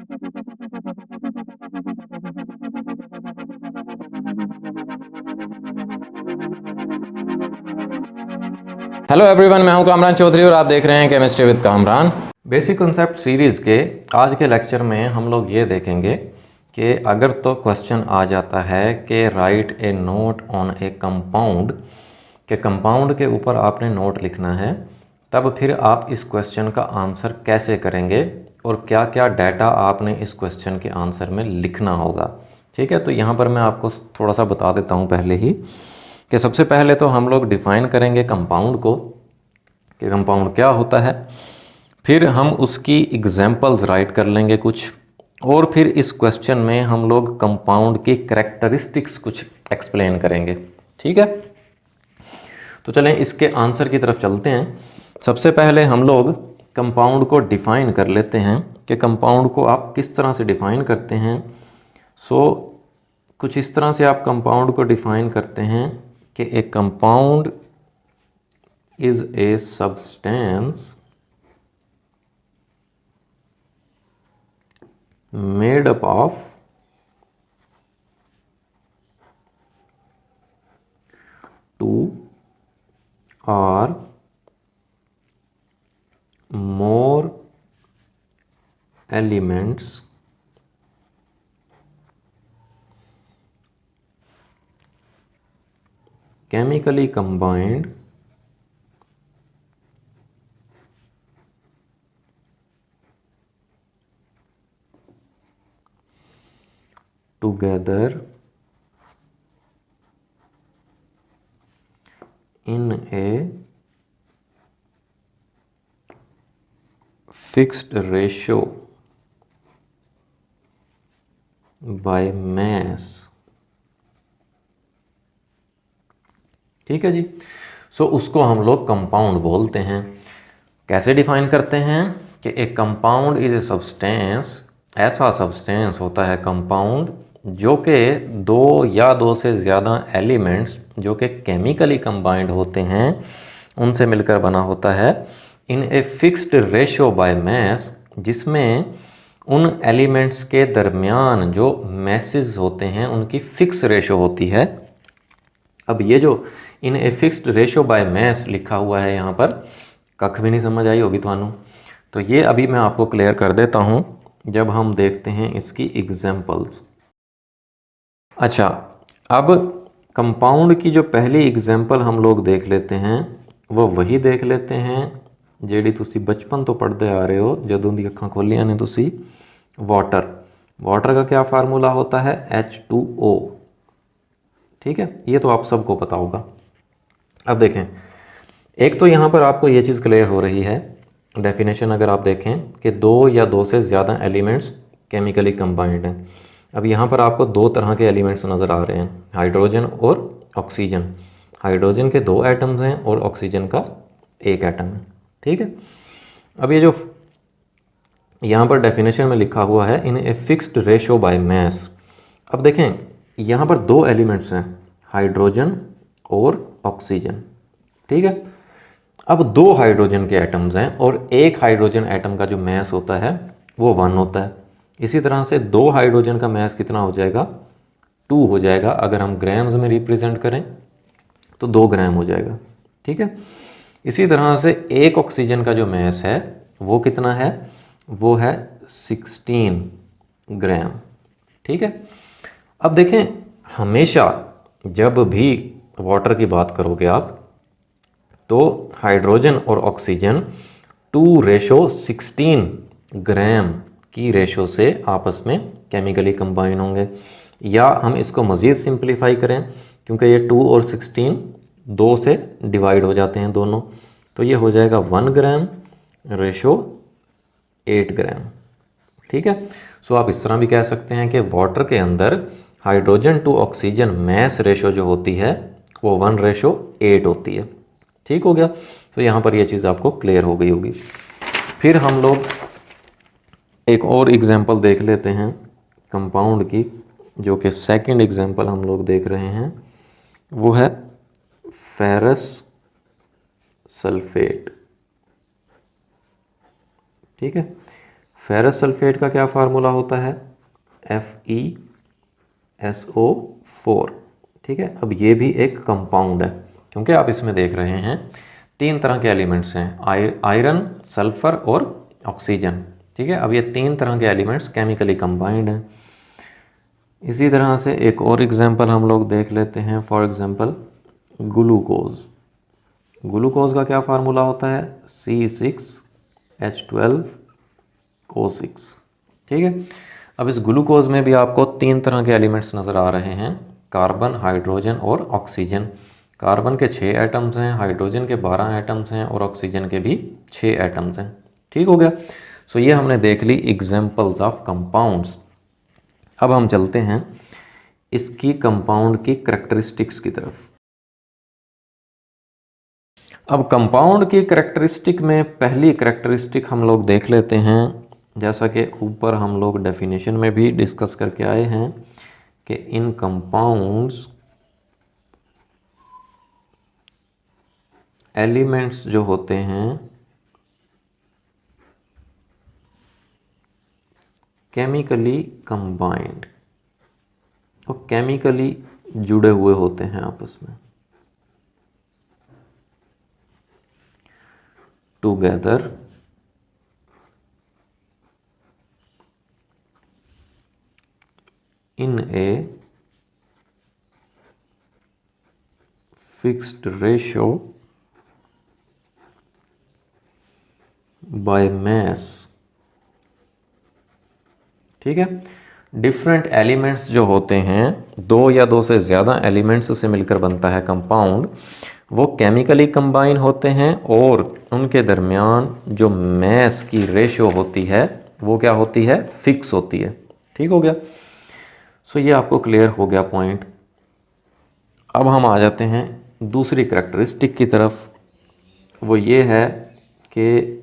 Hello everyone, मैं हूं कामरान चौधरी और आप देख रहे हैं chemistry with Kamran. Basic concept series के आज के लेक्चर में हम लोग ये देखेंगे कि अगर तो क्वेश्चन आ जाता है कि right A note on A compound, के कंपाउंड के ऊपर आपने नोट लिखना है, तब फिर आप इस क्वेश्चन का आंसर कैसे करेंगे और क्या क्या डाटा आपने इस क्वेश्चन के आंसर में लिखना होगा। ठीक है, तो यहाँ पर मैं आपको थोड़ा सा बता देता हूँ पहले ही कि सबसे पहले तो हम लोग डिफ़ाइन करेंगे कंपाउंड को कि कंपाउंड क्या होता है। फिर हम उसकी एग्जांपल्स राइट कर लेंगे कुछ, और फिर इस क्वेश्चन में हम लोग कंपाउंड की कैरेक्टरिस्टिक्स कुछ एक्सप्लेन करेंगे। ठीक है, तो चलें इसके आंसर की तरफ चलते हैं। सबसे पहले हम लोग कंपाउंड को डिफ़ाइन कर लेते हैं कि कंपाउंड को आप किस तरह से डिफ़ाइन करते हैं। कुछ इस तरह से आप कंपाउंड को डिफ़ाइन करते हैं कि ए compound is a substance made up of two or more elements chemically combined together in a fixed ratio by mass। ठीक है जी, उसको हम लोग कंपाउंड बोलते हैं। कैसे डिफाइन करते हैं कि एक कंपाउंड इज ए सब्सटेंस, ऐसा सब्सटेंस होता है कंपाउंड जो कि दो या दो से ज़्यादा एलिमेंट्स जो कि केमिकली कंबाइंड होते हैं उनसे मिलकर बना होता है in a fixed ratio by mass, जिसमें उन एलिमेंट्स के दरमियान जो मैसेज होते हैं उनकी फिक्स रेशो होती है। अब ये जो in a fixed ratio by mass लिखा हुआ है यहाँ पर, कख भी नहीं समझ आई होगी थानू, तो ये अभी मैं आपको क्लियर कर देता हूँ जब हम देखते हैं इसकी एग्जांपल्स। अच्छा, अब कंपाउंड की जो पहली एग्जांपल हम लोग देख लेते हैं वो वही देख लेते हैं ਜਿਹੜੀ ਤੁਸੀਂ बचपन तो पढ़ते आ रहे हो, ਜਦੋਂ ਦੀ ਅੱਖਾਂ ਖੋਲੀਆਂ ਨੇ ਤੁਸੀਂ। वाटर का क्या फार्मूला होता है? H2O। ठीक है, ये तो आप सबको पता होगा। अब देखें, एक तो यहाँ पर आपको ये चीज़ क्लियर हो रही है, डेफिनेशन अगर आप देखें कि दो या दो से ज़्यादा एलिमेंट्स केमिकली कंबाइंड हैं। अब यहाँ पर आपको दो तरह के एलिमेंट्स नज़र आ रहे हैं, हाइड्रोजन और ऑक्सीजन। हाइड्रोजन के दो एटम्स हैं और ऑक्सीजन का एक एटम है। ठीक है, अब ये जो यहाँ पर डेफिनेशन में लिखा हुआ है in a fixed ratio by mass, अब देखें यहाँ पर दो एलिमेंट्स हैं, हाइड्रोजन और ऑक्सीजन। ठीक है, अब दो हाइड्रोजन के एटम्स हैं और एक हाइड्रोजन एटम का जो मैस होता है वो 1 होता है। इसी तरह से दो हाइड्रोजन का मैस कितना हो जाएगा? 2 हो जाएगा। अगर हम ग्राम्स में रिप्रेजेंट करें तो 2 ग्राम हो जाएगा। ठीक है, इसी तरह से एक ऑक्सीजन का जो मैस है वो कितना है? वो है 16 ग्राम। ठीक है, अब देखें, हमेशा जब भी वाटर की बात करोगे आप तो हाइड्रोजन और ऑक्सीजन 2:16 ग्राम की रेशो से आपस में केमिकली कंबाइन होंगे। या हम इसको मज़ीद सिंप्लीफाई करें, क्योंकि ये 2 और 16 2 से डिवाइड हो जाते हैं दोनों, तो ये हो जाएगा 1 ग्राम रेशो 8 ग्राम। ठीक है, आप इस तरह भी कह सकते हैं कि वाटर के अंदर hydrogen to oxygen mass ratio जो होती है वो 1:8 होती है। ठीक हो गया, तो यहाँ पर ये चीज़ आपको क्लियर हो गई होगी। फिर हम लोग एक और एग्जांपल देख लेते हैं कंपाउंड की, जो कि सेकंड एग्जांपल हम लोग देख रहे हैं, वो है फेरस सल्फेट। ठीक है, फेरस सल्फेट का क्या फार्मूला होता है? FeSO4। ठीक है, अब ये भी एक कंपाउंड है, क्योंकि आप इसमें देख रहे हैं 3 तरह के एलिमेंट्स हैं, आयरन, सल्फर और ऑक्सीजन। ठीक है, अब ये 3 तरह के एलिमेंट्स केमिकली कंबाइंड हैं। इसी तरह से एक और एग्जांपल हम लोग देख लेते हैं, फॉर एग्जांपल ग्लूकोज। ग्लूकोज का क्या फार्मूला होता है? C6H12O6। ठीक है, अब इस ग्लूकोज में भी आपको 3 तरह के एलिमेंट्स नज़र आ रहे हैं, कार्बन, हाइड्रोजन और ऑक्सीजन। कार्बन के 6 एटम्स हैं, हाइड्रोजन के 12 एटम्स हैं और ऑक्सीजन के भी 6 एटम्स हैं। ठीक हो गया। सो ये हमने देख ली एग्जांपल्स ऑफ कंपाउंड्स। अब हम चलते हैं इसकी कंपाउंड की करैक्टरिस्टिक्स की तरफ। अब कंपाउंड की करैक्टरिस्टिक में पहली करैक्टरिस्टिक हम लोग देख लेते हैं, जैसा कि ऊपर हम लोग डेफिनेशन में भी डिस्कस करके आए हैं कि इन कंपाउंड्स एलिमेंट्स जो होते हैं केमिकली कंबाइंड और केमिकली जुड़े हुए होते हैं आपस में, together in a fixed ratio by mass। ठीक है, डिफरेंट एलिमेंट्स जो होते हैं, 2 या 2 से ज़्यादा एलिमेंट्स से मिलकर बनता है कंपाउंड, वो केमिकली कंबाइन होते हैं और उनके दरमियान जो मैस की रेशो होती है वो क्या होती है? फिक्स होती है। ठीक हो गया। सो ये आपको क्लियर हो गया पॉइंट। अब हम आ जाते हैं दूसरी करैक्टरिस्टिक की तरफ। वो ये है कि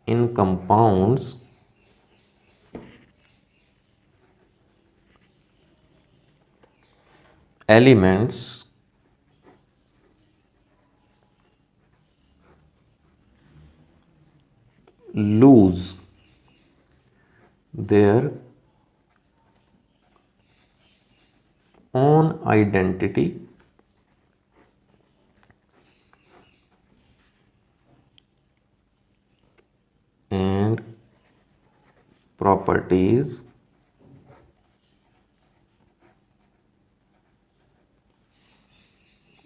इन compounds elements lose their own identity and properties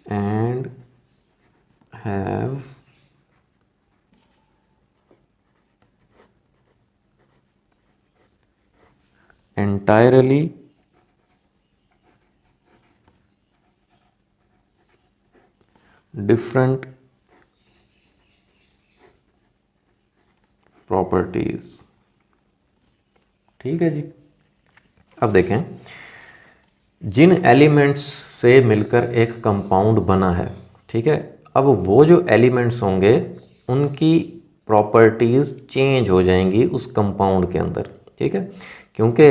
and have entirely different properties। ठीक है जी। अब देखें, जिन एलिमेंट्स से मिलकर एक कंपाउंड बना है, ठीक है, अब वो जो एलिमेंट्स होंगे उनकी प्रॉपर्टीज़ चेंज हो जाएंगी उस कंपाउंड के अंदर। ठीक है, क्योंकि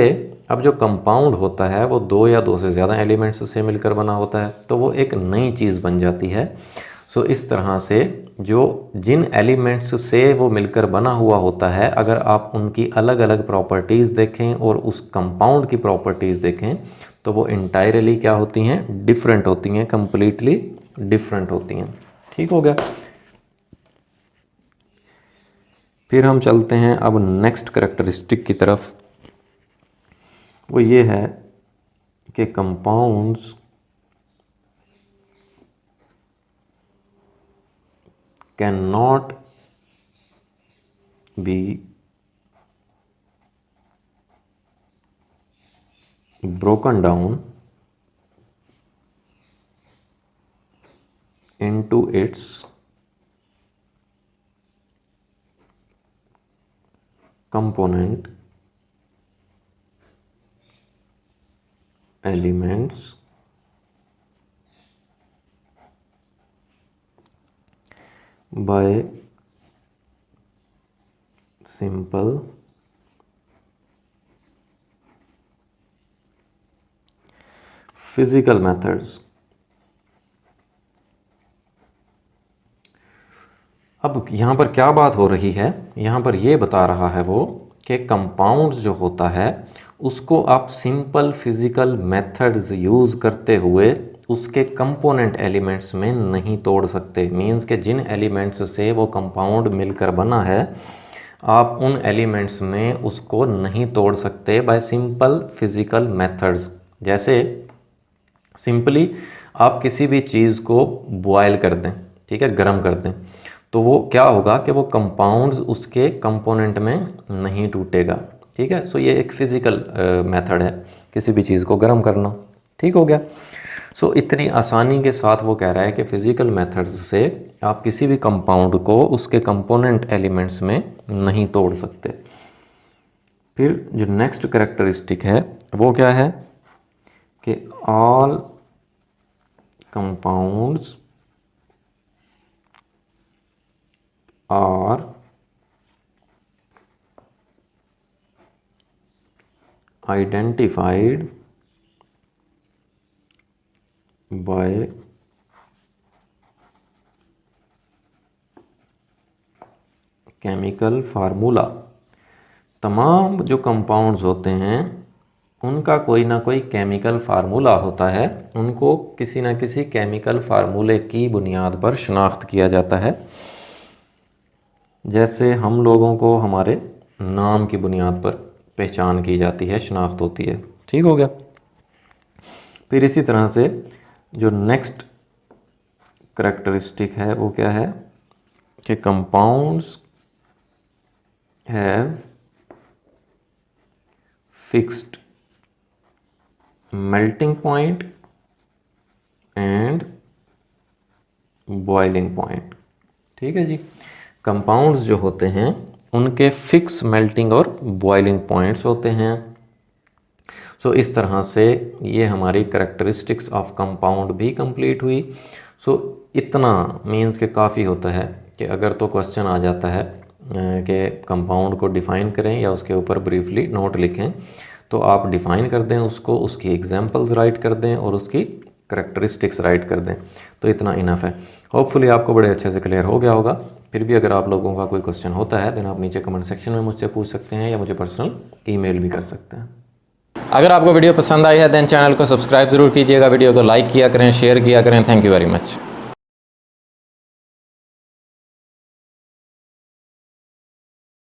अब जो कंपाउंड होता है वो 2 या 2 से ज़्यादा एलिमेंट्स से मिलकर बना होता है, तो वो एक नई चीज़ बन जाती है। सो इस तरह से जो जिन एलिमेंट्स से वो मिलकर बना हुआ होता है, अगर आप उनकी अलग अलग प्रॉपर्टीज़ देखें और उस कंपाउंड की प्रॉपर्टीज़ देखें तो वो इंटायरली क्या होती हैं? डिफरेंट होती हैं, कंप्लीटली डिफरेंट होती हैं। ठीक हो गया। फिर हम चलते हैं अब नेक्स्ट करैक्टरिस्टिक की तरफ। वो ये है कि compounds can not be broken down into its component elements by simple physical methods। अब यहाँ पर क्या बात हो रही है? यहाँ पर ये बता रहा है वो कि कंपाउंड्स जो होता है उसको आप सिंपल फिज़िकल मेथड्स यूज़ करते हुए उसके कंपोनेंट एलिमेंट्स में नहीं तोड़ सकते। मींस के जिन एलिमेंट्स से वो कंपाउंड मिलकर बना है आप उन एलिमेंट्स में उसको नहीं तोड़ सकते बाय सिंपल फिज़िकल मेथड्स। जैसे सिंपली आप किसी भी चीज़ को बॉयल कर दें, ठीक है, गर्म कर दें, तो वो क्या होगा कि वो कंपाउंड्स उसके कंपोनेंट में नहीं टूटेगा, ठीक है। सो ये एक फिज़िकल मेथड है किसी भी चीज़ को गर्म करना, ठीक हो गया। सो इतनी आसानी के साथ वो कह रहा है कि फ़िज़िकल मेथड्स से आप किसी भी कंपाउंड को उसके कंपोनेंट एलिमेंट्स में नहीं तोड़ सकते। फिर जो नेक्स्ट कैरेक्टरिस्टिक है वो क्या है कि all compounds are identified by chemical formula. तमाम जो कंपाउंड्स होते हैं उनका कोई ना कोई केमिकल फार्मूला होता है, उनको किसी ना किसी केमिकल फार्मूले की बुनियाद पर शनाख्त किया जाता है। जैसे हम लोगों को हमारे नाम की बुनियाद पर पहचान की जाती है, शनाख्त होती है, ठीक हो गया। फिर इसी तरह से जो नेक्स्ट करैक्टरिस्टिक है वो क्या है कि compounds have fixed melting point and boiling point, ठीक है जी। कंपाउंड्स जो होते हैं उनके फिक्स मेल्टिंग और बॉइलिंग पॉइंट्स होते हैं। सो इस तरह से ये हमारी करैक्टरिस्टिक्स ऑफ कंपाउंड भी कंप्लीट हुई। सो इतना मीन्स के काफ़ी होता है कि अगर तो क्वेश्चन आ जाता है कि कंपाउंड को डिफ़ाइन करें या उसके ऊपर ब्रीफली नोट लिखें, तो आप डिफ़ाइन कर दें उसको, उसकी एग्जांपल्स राइट कर दें और उसकी करैक्टरिस्टिक्स राइट कर दें, तो इतना इनफ है। होपफुली आपको बड़े अच्छे से क्लियर हो गया होगा। फिर भी अगर आप लोगों का कोई क्वेश्चन होता है देन आप नीचे कमेंट सेक्शन में मुझसे पूछ सकते हैं या मुझे पर्सनल ईमेल भी कर सकते हैं। अगर आपको वीडियो पसंद आई है देन चैनल को सब्सक्राइब ज़रूर कीजिएगा, वीडियो को लाइक किया करें, शेयर किया करें। Thank you very much.